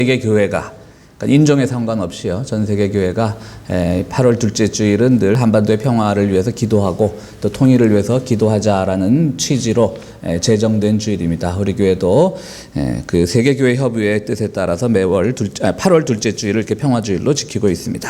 세계 교회가 그러니까 인종에 상관없이요. 전 세계 교회가 8월 둘째 주일은 늘 한반도의 평화를 위해서 기도하고 또 통일을 위해서 기도하자라는 취지로 제정된 주일입니다. 우리 교회도 그 세계 교회 협의회의 뜻에 따라서 매월 8월 둘째 주일을 이렇게 평화주일로 지키고 있습니다.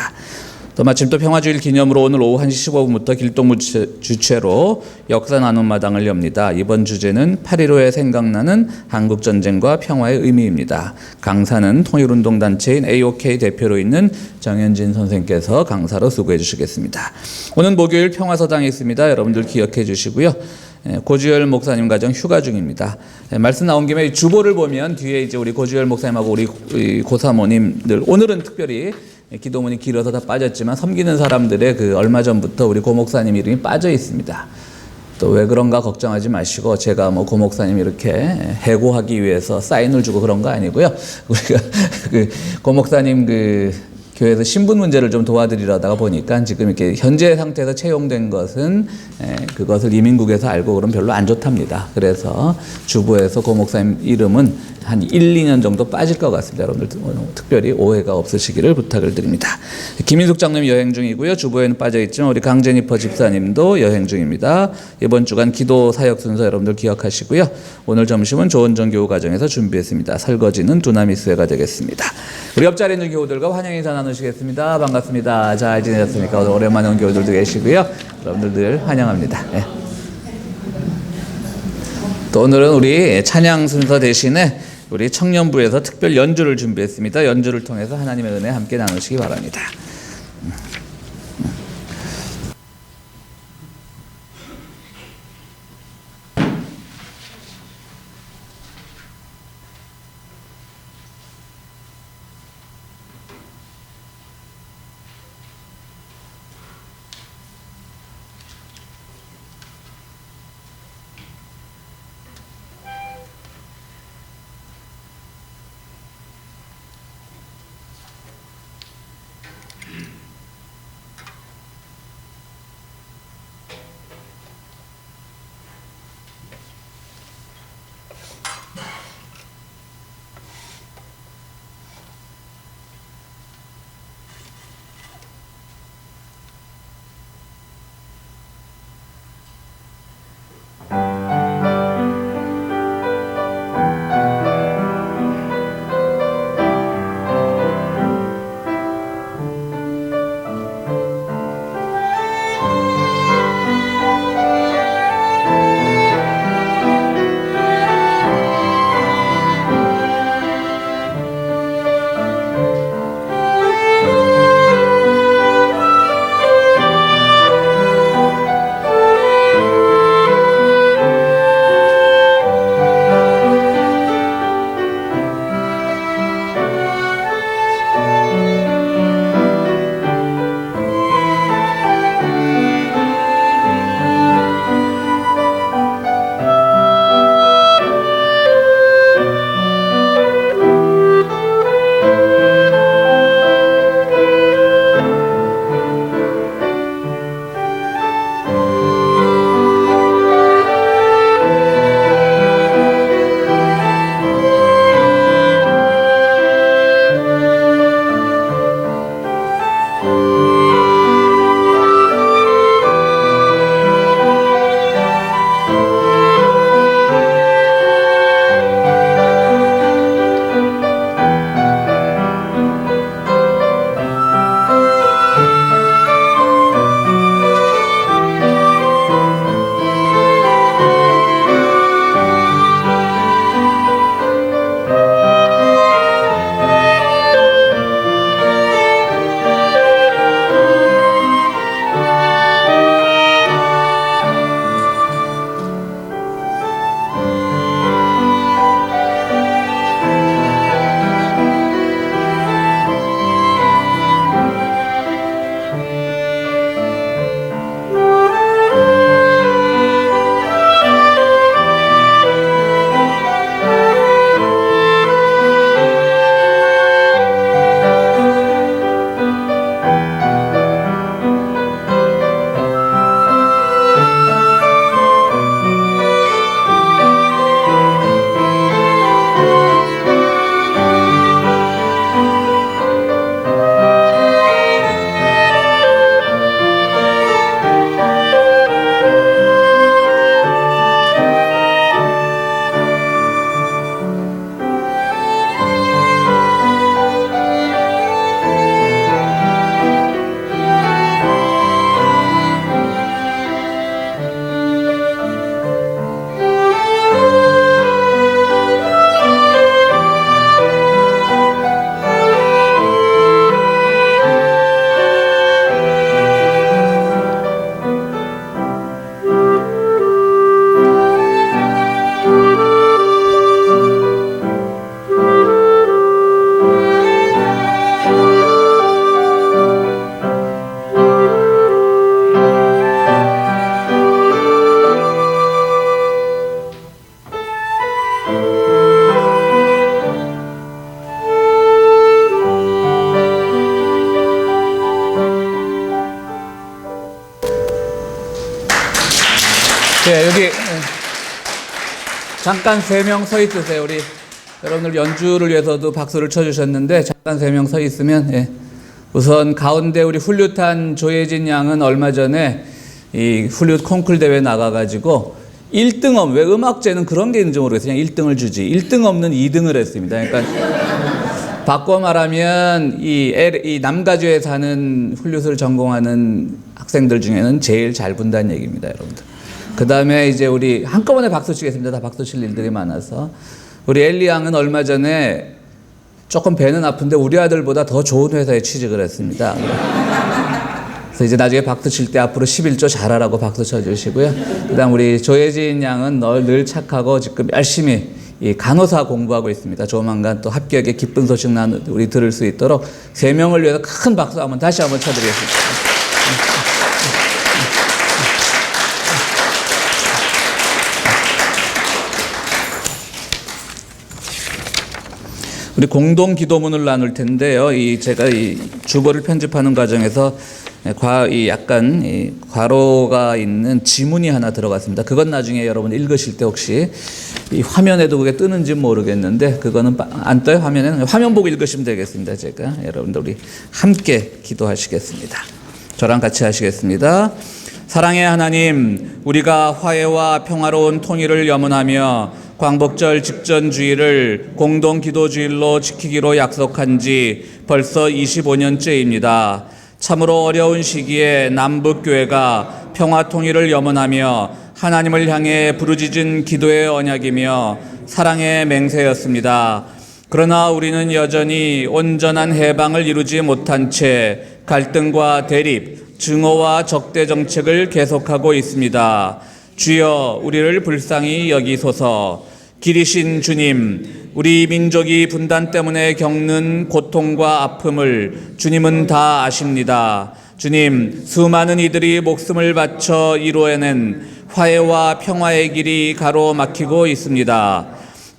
또 마침 또 평화주일 기념으로 오늘 오후 1시 15분부터 길동무 주최로 역사 나눔 마당을 엽니다. 이번 주제는 8.15에 생각나는 한국전쟁과 평화의 의미입니다. 강사는 통일운동단체인 AOK 대표로 있는 정현진 선생께서 강사로 수고해 주시겠습니다. 오늘 목요일 평화서당에 있습니다. 여러분들 기억해 주시고요. 고주열 목사님 가정 휴가 중입니다. 말씀 나온 김에 주보를 보면 뒤에 이제 우리 고주열 목사님하고 우리 고사모님들 오늘은 특별히 기도문이 길어서 다 빠졌지만 섬기는 사람들의 그 얼마 전부터 우리 고 목사님 이름이 빠져 있습니다. 또 왜 그런가 걱정하지 마시고 제가 뭐 고 목사님 이렇게 해고하기 위해서 사인을 주고 그런 거 아니고요. 우리가 그 고 목사님 그 교회에서 신분 문제를 좀 도와드리려다가 보니까 지금 이렇게 현재 상태에서 채용된 것은 그것을 이민국에서 알고 그러면 별로 안 좋답니다. 그래서 주부에서 고 목사님 이름은 한 1, 2년 정도 빠질 것 같습니다. 여러분들 특별히 오해가 없으시기를 부탁을 드립니다. 김인숙 장로님 여행 중이고요. 주부에는 빠져있지만 우리 강제니퍼 집사님도 여행 중입니다. 이번 주간 기도 사역 순서 여러분들 기억하시고요. 오늘 점심은 조원정 교우가정에서 준비했습니다. 설거지는 두나미스회가 되겠습니다. 우리 옆자리에 있는 교우들과 환영 인사 나누시겠습니다. 반갑습니다. 잘 지내셨습니까? 오랜만에 온 교우들도 계시고요. 여러분들 늘 환영합니다. 네. 또 오늘은 우리 찬양 순서 대신에 우리 청년부에서 특별 연주를 준비했습니다. 연주를 통해서 하나님의 은혜 함께 나누시기 바랍니다. 잠깐 3명 서 있으세요. 우리 여러분들 연주를 위해서도 박수를 쳐주셨는데 잠깐 3명 서 있으면, 예. 우선 가운데 우리 훌륭한 조혜진 양은 얼마 전에 이 훌륭 콩쿨 대회 나가가지고 1등 왜 음악제는 그런 게 있는지 모르겠어요. 그냥 1등을 주지. 1등 없는 2등을 했습니다. 그러니까 바꿔 말하면 이 남가주에 사는 훌륭을 전공하는 학생들 중에는 제일 잘 분다는 얘기입니다, 여러분들. 그 다음에 이제 우리 한꺼번에 박수 치겠습니다. 다 박수 칠 일들이 많아서. 우리 엘리 양은 얼마 전에 조금 배는 아픈데 우리 아들보다 더 좋은 회사에 취직을 했습니다. 그래서 이제 나중에 박수 칠 때 앞으로 11조 잘하라고 박수 쳐주시고요. 그 다음 우리 조혜진 양은 늘 착하고 지금 열심히 이 간호사 공부하고 있습니다. 조만간 또 합격의 기쁜 소식 우리 들을 수 있도록 3명을 위해서 큰 박수 다시 한번 쳐드리겠습니다. 우리 공동 기도문을 나눌 텐데요. 제가 이 주보를 편집하는 과정에서 약간 괄호가 있는 지문이 하나 들어갔습니다. 그건 나중에 여러분 읽으실 때 혹시 이 화면에도 그게 뜨는지 모르겠는데 그거는 안 떠요. 화면에는 화면 보고 읽으시면 되겠습니다. 제가 여러분들 우리 함께 기도하시겠습니다. 저랑 같이 하시겠습니다. 사랑의 하나님, 우리가 화해와 평화로운 통일을 염원하며 광복절 직전 주일을 공동 기도 주일로 지키기로 약속한 지 벌써 25년째입니다. 참으로 어려운 시기에 남북교회가 평화 통일을 염원하며 하나님을 향해 부르짖은 기도의 언약이며 사랑의 맹세였습니다. 그러나 우리는 여전히 온전한 해방을 이루지 못한 채 갈등과 대립, 증오와 적대 정책을 계속하고 있습니다. 주여, 우리를 불쌍히 여기소서. 길이신 주님, 우리 민족이 분단 때문에 겪는 고통과 아픔을 주님은 다 아십니다. 주님, 수많은 이들이 목숨을 바쳐 이루어낸 화해와 평화의 길이 가로막히고 있습니다.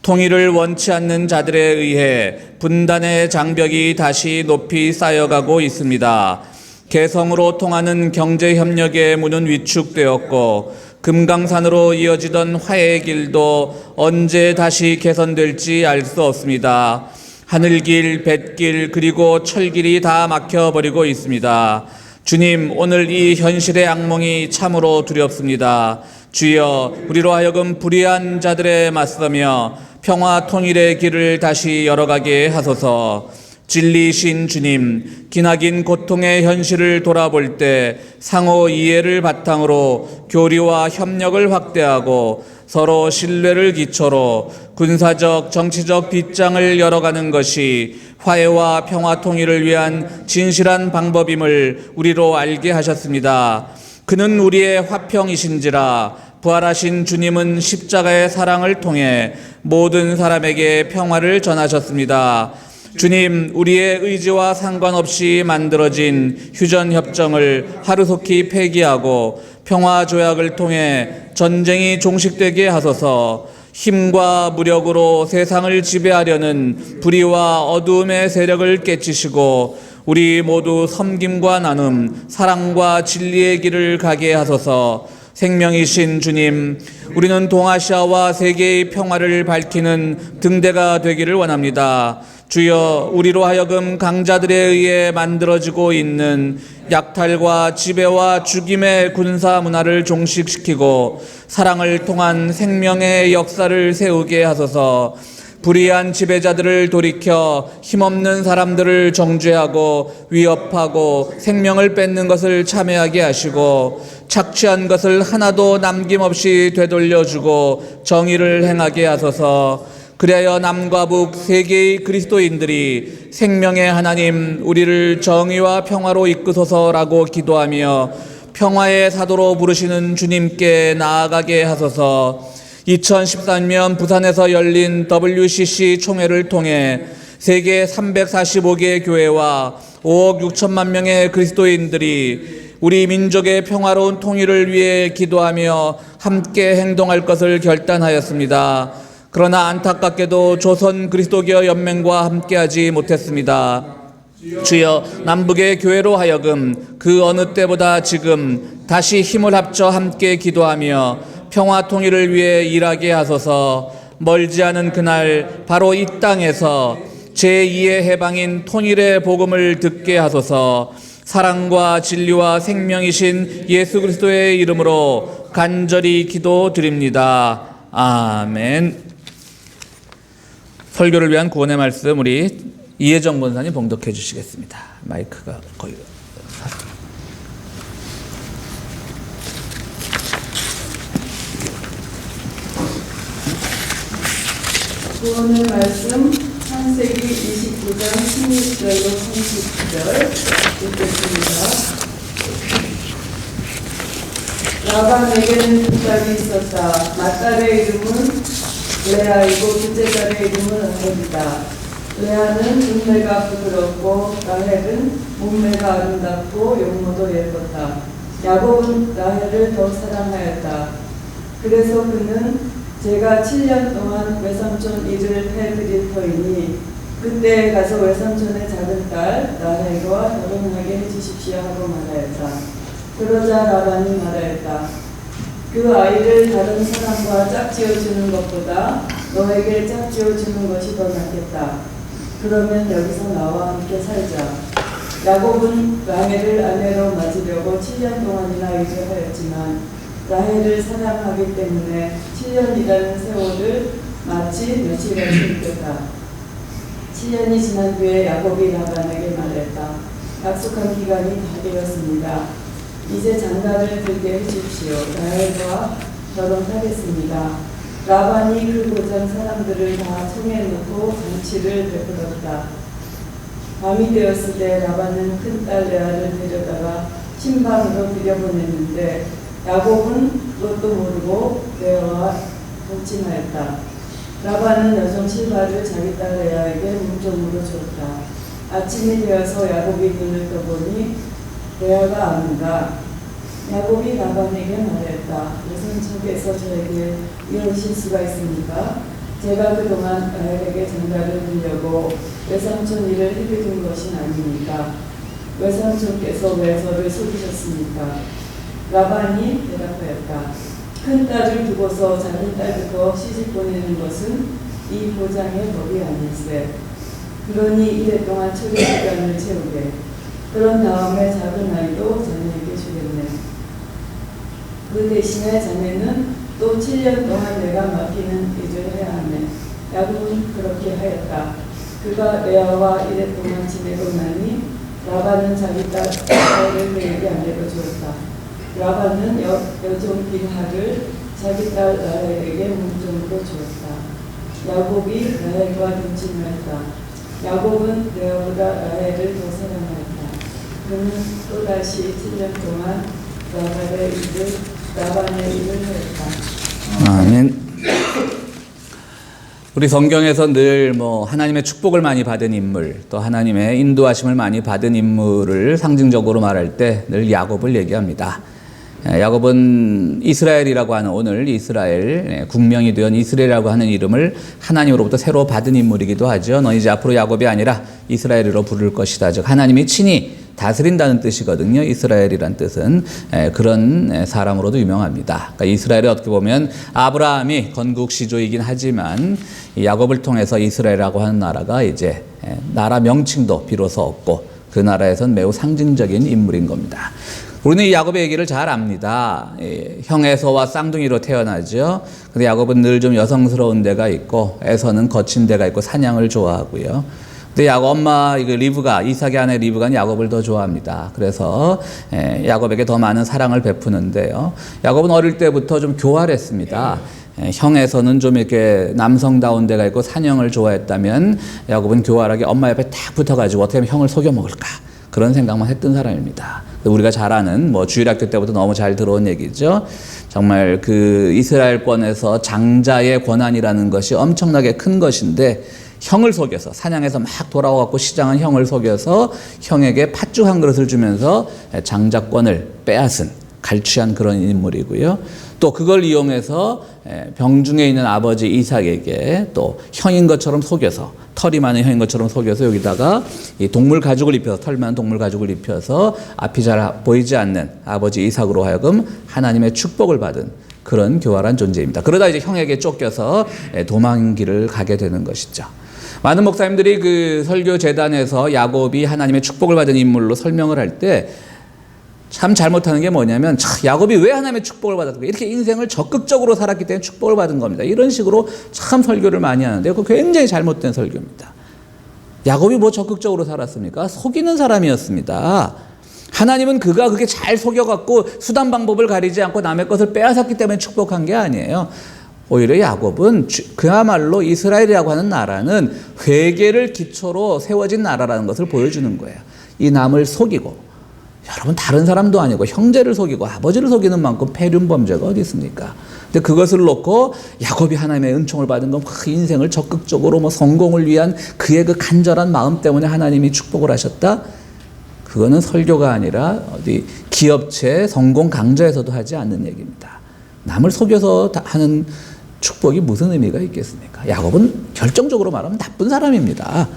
통일을 원치 않는 자들에 의해 분단의 장벽이 다시 높이 쌓여가고 있습니다. 개성으로 통하는 경제협력의 문은 위축되었고 금강산으로 이어지던 화해의 길도 언제 다시 개선될지 알 수 없습니다. 하늘길, 뱃길, 그리고 철길이 다 막혀버리고 있습니다. 주님, 오늘 이 현실의 악몽이 참으로 두렵습니다. 주여, 우리로 하여금 불의한 자들에 맞서며 평화 통일의 길을 다시 열어가게 하소서. 진리이신 주님, 기나긴 고통의 현실을 돌아볼 때 상호 이해를 바탕으로 교류와 협력을 확대하고 서로 신뢰를 기초로 군사적, 정치적 빗장을 열어가는 것이 화해와 평화 통일을 위한 진실한 방법임을 우리로 알게 하셨습니다. 그는 우리의 화평이신지라 부활하신 주님은 십자가의 사랑을 통해 모든 사람에게 평화를 전하셨습니다. 주님, 우리의 의지와 상관없이 만들어진 휴전협정을 하루속히 폐기하고 평화조약을 통해 전쟁이 종식되게 하소서. 힘과 무력으로 세상을 지배하려는 불의와 어두움의 세력을 깨치시고 우리 모두 섬김과 나눔, 사랑과 진리의 길을 가게 하소서. 생명이신 주님, 우리는 동아시아와 세계의 평화를 밝히는 등대가 되기를 원합니다. 주여, 우리로 하여금 강자들에 의해 만들어지고 있는 약탈과 지배와 죽임의 군사 문화를 종식시키고 사랑을 통한 생명의 역사를 세우게 하소서. 불의한 지배자들을 돌이켜 힘없는 사람들을 정죄하고 위협하고 생명을 뺏는 것을 참회하게 하시고 착취한 것을 하나도 남김없이 되돌려주고 정의를 행하게 하소서. 그리하여 남과 북 세계의 그리스도인들이 생명의 하나님, 우리를 정의와 평화로 이끄소서라고 기도하며 평화의 사도로 부르시는 주님께 나아가게 하소서. 2013년 부산에서 열린 WCC 총회를 통해 세계 345개 교회와 5억 6천만 명의 그리스도인들이 우리 민족의 평화로운 통일을 위해 기도하며 함께 행동할 것을 결단하였습니다. 그러나 안타깝게도 조선 그리스도교 연맹과 함께하지 못했습니다. 주여, 남북의 교회로 하여금 그 어느 때보다 지금 다시 힘을 합쳐 함께 기도하며 평화 통일을 위해 일하게 하소서. 멀지 않은 그날 바로 이 땅에서 제2의 해방인 통일의 복음을 듣게 하소서. 사랑과 진리와 생명이신 예수 그리스도의 이름으로 간절히 기도드립니다. 아멘. 설교를 위한 구원의 말씀 우리 이혜정 권사님 봉독해 주시겠습니다. 마이크가 거의 구원의 말씀 창세기 29장 16절로 39절 읽겠습니다. 라반에게는 두 딸이 있었다. 맏딸의 이름은 레아이고 둘째 딸의 이름은 라헬이다. 레아는 눈매가 부드럽고 라헬은 몸매가 아름답고 용모도 예뻤다. 야곱은 라헬을 더 사랑하였다. 그래서 그는 제가 7년 동안 외삼촌 일을 해드릴 터이니 그때 가서 외삼촌의 작은 딸 라헬과 결혼하게 해주십시오 하고 말하였다. 그러자 라반이 말하였다. 그 아이를 다른 사람과 짝지어주는 것보다 너에게 짝지어주는 것이 더 낫겠다. 그러면 여기서 나와 함께 살자. 야곱은 라헬을 아내로 맞으려고 7년 동안이나 일을 하였지만 라헬을 사랑하기 때문에 7년이라는 세월을 마치 며칠같이 느꼈다. 7년이 지난 뒤에 야곱이 라반에게 말했다. 약속한 기간이 다 되었습니다. 이제 장가를 들게 해주십시오. 라헬과 결혼하겠습니다. 라반이 그 고장 사람들을 다 청해놓고 잔치를 베풀었다. 밤이 되었을 때 라반은 큰딸 레아를 데려다가 신방으로 들여보냈는데 야곱은 그것도 모르고 레아와 동침하였다. 라반은 여종 실바를 자기 딸 레아에게 문종으로 줬다. 아침이 되어서 야곱이 눈을 떠보니 레아가 아는가. 야곱이 라반에게 말했다. 무슨 척에서 저에게 이런 실수가 있습니까? 제가 그동안 라헬에게 장가를 들려고 외삼촌 일을 해드린 것이 아닙니까? 외삼촌께서 왜 저를 속이셨습니까? 라반이 대답하였다. 큰 딸을 두고서 작은 딸부터 시집 보내는 것은 이 보장의 법이 아닐세. 그러니 이래 동안 처리 시간을 채우게. 그런 다음에 작은 아이도 자네에게 주겠네. 그 대신에 자네는 또 7년 동안 내가 맡기는 일을 해야 하네. 야곱은 그렇게 하였다. 그가 레아와 이래 동안 지내고 나니 라반은 자기 딸을 레에게 아내로 주었다. 라반은 여종 빌하를 자기 딸 라헬에게 문종으로 주었다. 야곱이 라헬과 동침하였다. 야곱은 레아보다 라헬을 더 사랑하였다. 그는 또다시 7년 동안 라반의 일을 하였다. 아멘. 우리 성경에서 늘 하나님의 축복을 많이 받은 인물, 또 하나님의 인도하심을 많이 받은 인물을 상징적으로 말할 때 늘 야곱을 얘기합니다. 야곱은 이스라엘이라고 하는 오늘 이스라엘, 국명이 된 이스라엘이라고 하는 이름을 하나님으로부터 새로 받은 인물이기도 하죠. 너 이제 앞으로 야곱이 아니라 이스라엘이로 부를 것이다. 즉 하나님이 친히 다스린다는 뜻이거든요. 이스라엘이란 뜻은 그런 사람으로도 유명합니다. 그러니까 이스라엘이 어떻게 보면 아브라함이 건국 시조이긴 하지만 야곱을 통해서 이스라엘이라고 하는 나라가 이제 나라 명칭도 비로소 얻고 그 나라에선 매우 상징적인 인물인 겁니다. 우리는 이 야곱의 얘기를 잘 압니다. 형에서와 쌍둥이로 태어나죠. 근데 야곱은 늘 좀 여성스러운 데가 있고 에서는 거친 데가 있고 사냥을 좋아하고요. 근데 야곱 엄마 이삭의 아내 리브가는 야곱을 더 좋아합니다. 그래서 야곱에게 더 많은 사랑을 베푸는데요. 야곱은 어릴 때부터 좀 교활했습니다. 형에서는 좀 이렇게 남성다운 데가 있고 사냥을 좋아했다면 야곱은 교활하게 엄마 옆에 딱 붙어가지고 어떻게 하면 형을 속여 먹을까 그런 생각만 했던 사람입니다. 우리가 잘 아는 주일학교 때부터 너무 잘 들어온 얘기죠. 정말 그 이스라엘권에서 장자의 권한이라는 것이 엄청나게 큰 것인데 형을 속여서 사냥해서 막 돌아와갖고 시장한 형을 속여서 형에게 팥죽 한 그릇을 주면서 장자권을 빼앗은 갈취한 그런 인물이고요. 또 그걸 이용해서 병중에 있는 아버지 이삭에게 또 형인 것처럼 속여서 털이 많은 형인 것처럼 속여서 여기다가 이 동물 가죽을 입혀서 털 많은 동물 가죽을 입혀서 앞이 잘 보이지 않는 아버지 이삭으로 하여금 하나님의 축복을 받은 그런 교활한 존재입니다. 그러다 이제 형에게 쫓겨서 도망길을 가게 되는 것이죠. 많은 목사님들이 그 설교 재단에서 야곱이 하나님의 축복을 받은 인물로 설명을 할 때 참 잘못하는 게 뭐냐면, 야곱이 왜 하나님의 축복을 받았을까? 이렇게 인생을 적극적으로 살았기 때문에 축복을 받은 겁니다. 이런 식으로 참 설교를 많이 하는데요. 그거 굉장히 잘못된 설교입니다. 야곱이 뭐 적극적으로 살았습니까? 속이는 사람이었습니다. 하나님은 그가 그렇게 잘 속여갖고 수단 방법을 가리지 않고 남의 것을 빼앗았기 때문에 축복한 게 아니에요. 오히려 야곱은 그야말로 이스라엘이라고 하는 나라는 회개를 기초로 세워진 나라라는 것을 보여주는 거예요. 이 남을 속이고, 여러분 다른 사람도 아니고 형제를 속이고 아버지를 속이는 만큼 폐륜 범죄가 어디 있습니까? 근데 그것을 놓고 야곱이 하나님의 은총을 받은 건 그 인생을 적극적으로 뭐 성공을 위한 그의 그 간절한 마음 때문에 하나님이 축복을 하셨다? 그거는 설교가 아니라 어디 기업체 성공 강좌에서도 하지 않는 얘기입니다. 남을 속여서 하는 축복이 무슨 의미가 있겠습니까? 야곱은 결정적으로 말하면 나쁜 사람입니다.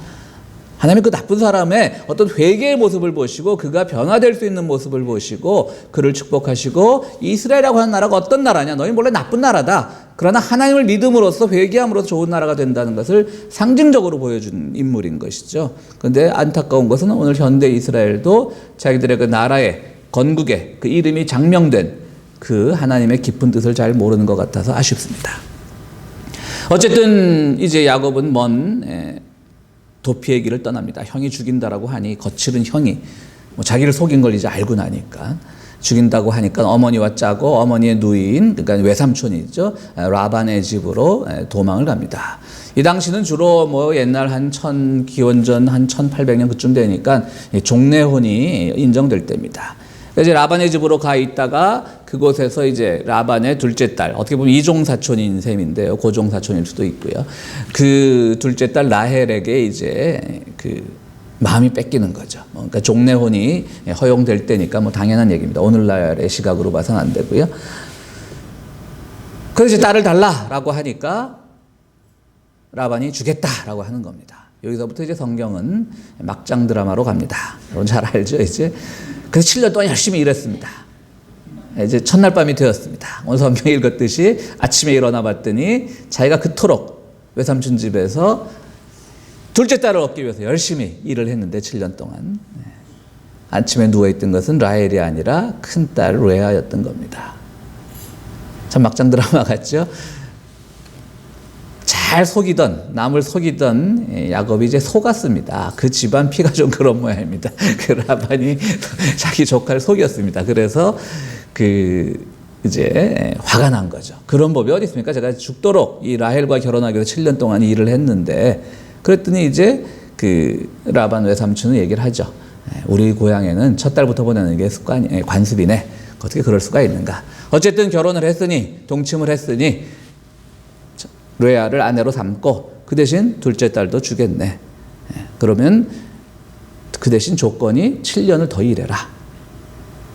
하나님은 그 나쁜 사람의 어떤 회개의 모습을 보시고 그가 변화될 수 있는 모습을 보시고 그를 축복하시고, 이스라엘이라고 하는 나라가 어떤 나라냐? 너희 원래 나쁜 나라다. 그러나 하나님을 믿음으로써 회개함으로써 좋은 나라가 된다는 것을 상징적으로 보여준 인물인 것이죠. 그런데 안타까운 것은 오늘 현대 이스라엘도 자기들의 그 나라의 건국의 그 이름이 장명된 그 하나님의 깊은 뜻을 잘 모르는 것 같아서 아쉽습니다. 어쨌든 이제 야곱은 먼 도피의 길을 떠납니다. 형이 죽인다라고 하니, 거칠은 형이 뭐 자기를 속인 걸 이제 알고 나니까 죽인다고 하니까 어머니와 짜고 어머니의 누이인, 그러니까 외삼촌이죠, 라반의 집으로 도망을 갑니다. 이 당시는 주로 뭐 옛날 기원전 한 1800년 그쯤 되니까 종례혼이 인정될 때입니다. 이제 라반의 집으로 가 있다가 그곳에서 이제 라반의 둘째 딸, 어떻게 보면 이종사촌인 셈인데요, 고종사촌일 수도 있고요. 그 둘째 딸 라헬에게 이제 그 마음이 뺏기는 거죠. 그러니까 종례혼이 허용될 때니까 뭐 당연한 얘기입니다. 오늘날의 시각으로 봐서는 안 되고요. 그래서 이제 딸을 달라라고 하니까 라반이 주겠다라고 하는 겁니다. 여기서부터 이제 성경은 막장 드라마로 갑니다. 여러분 잘 알죠, 이제. 그래서 7년 동안 열심히 일했습니다. 이제 첫날 밤이 되었습니다. 오늘 성경 읽었듯이 아침에 일어나 봤더니 자기가 그토록 외삼촌 집에서 둘째 딸을 얻기 위해서 열심히 일을 했는데 7년 동안 아침에 누워있던 것은 라헬이 아니라 큰딸 레아였던 겁니다. 참 막장 드라마 같죠? 잘 속이던, 남을 속이던 야곱이 이제 속았습니다. 그 집안 피가 좀 그런 모양입니다. 그 라반이 자기 조카를 속였습니다. 그래서 이제 화가 난 거죠. 그런 법이 어디 있습니까? 제가 죽도록 이 라헬과 결혼하기 위해서 7년 동안 일을 했는데, 그랬더니 이제 그 라반 외삼촌은 얘기를 하죠. 우리 고향에는 첫 딸부터 보내는 게 관습이네. 어떻게 그럴 수가 있는가? 어쨌든 결혼을 했으니, 동침을 했으니 레아를 아내로 삼고 그 대신 둘째 딸도 주겠네. 그러면 그 대신 조건이 7년을 더 일해라.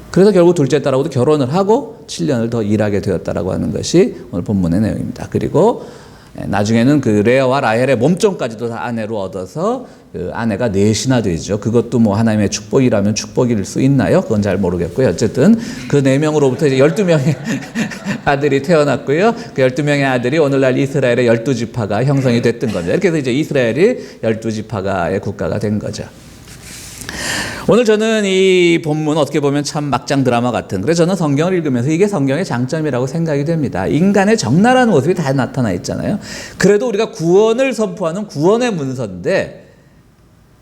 그래서 결국 둘째 딸하고도 결혼을 하고 7년을 더 일하게 되었다라고 하는 것이 오늘 본문의 내용입니다. 그리고 나중에는 그 레아와 라헬의 몸종까지도 다 아내로 얻어서 그 아내가 넷이나 되죠. 그것도 뭐 하나님의 축복이라면 축복일 수 있나요? 그건 잘 모르겠고요. 어쨌든 그 4명으로부터 이제 12명의 아들이 태어났고요. 그 12명의 아들이 오늘날 이스라엘의 12지파가 형성이 됐던 거죠. 이렇게 해서 이제 이스라엘이 12지파가의 국가가 된 거죠. 오늘 저는 이 본문 어떻게 보면 참 막장 드라마 같은, 그래서 저는 성경을 읽으면서 이게 성경의 장점이라고 생각이 됩니다. 인간의 적나라한 모습이 다 나타나 있잖아요. 그래도 우리가 구원을 선포하는 구원의 문서인데,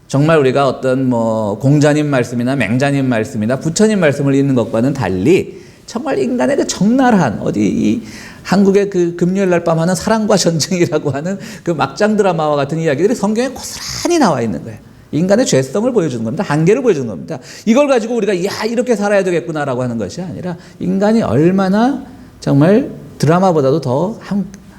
정말 우리가 어떤 뭐 공자님 말씀이나 맹자님 말씀이나 부처님 말씀을 읽는 것과는 달리 정말 인간의 그 적나라한, 어디 이 한국의 그 금요일 날 밤 하는 사랑과 전쟁이라고 하는 그 막장 드라마와 같은 이야기들이 성경에 고스란히 나와 있는 거예요. 인간의 죄성을 보여주는 겁니다. 한계를 보여주는 겁니다. 이걸 가지고 우리가 이렇게 살아야 되겠구나라고 하는 것이 아니라, 인간이 얼마나 정말 드라마보다도 더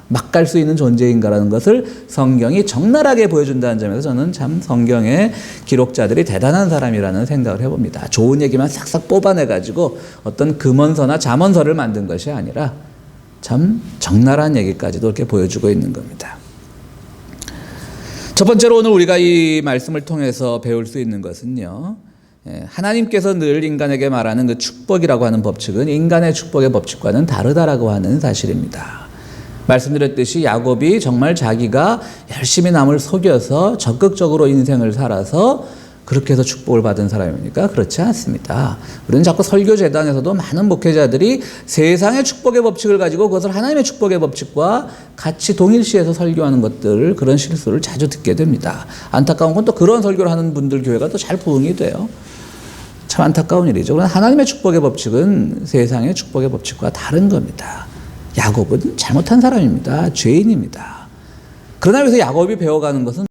막갈 수 있는 존재인가라는 것을 성경이 적나라하게 보여준다는 점에서 저는 참 성경의 기록자들이 대단한 사람이라는 생각을 해봅니다. 좋은 얘기만 싹싹 뽑아내가지고 어떤 금원서나 잠언서를 만든 것이 아니라 참 적나라한 얘기까지도 이렇게 보여주고 있는 겁니다. 첫 번째로 오늘 우리가 이 말씀을 통해서 배울 수 있는 것은요, 하나님께서 늘 인간에게 말하는 그 축복이라고 하는 법칙은 인간의 축복의 법칙과는 다르다라고 하는 사실입니다. 말씀드렸듯이 야곱이 정말 자기가 열심히 남을 속여서 적극적으로 인생을 살아서 그렇게 해서 축복을 받은 사람입니까? 그렇지 않습니다. 우리는 자꾸 설교재단에서도 많은 목회자들이 세상의 축복의 법칙을 가지고 그것을 하나님의 축복의 법칙과 같이 동일시해서 설교하는 것들, 그런 실수를 자주 듣게 됩니다. 안타까운 건 또 그런 설교를 하는 분들 교회가 또 잘 부흥이 돼요. 참 안타까운 일이죠. 그러나 하나님의 축복의 법칙은 세상의 축복의 법칙과 다른 겁니다. 야곱은 잘못한 사람입니다. 죄인입니다. 그러나 여기서 야곱이 배워가는 것은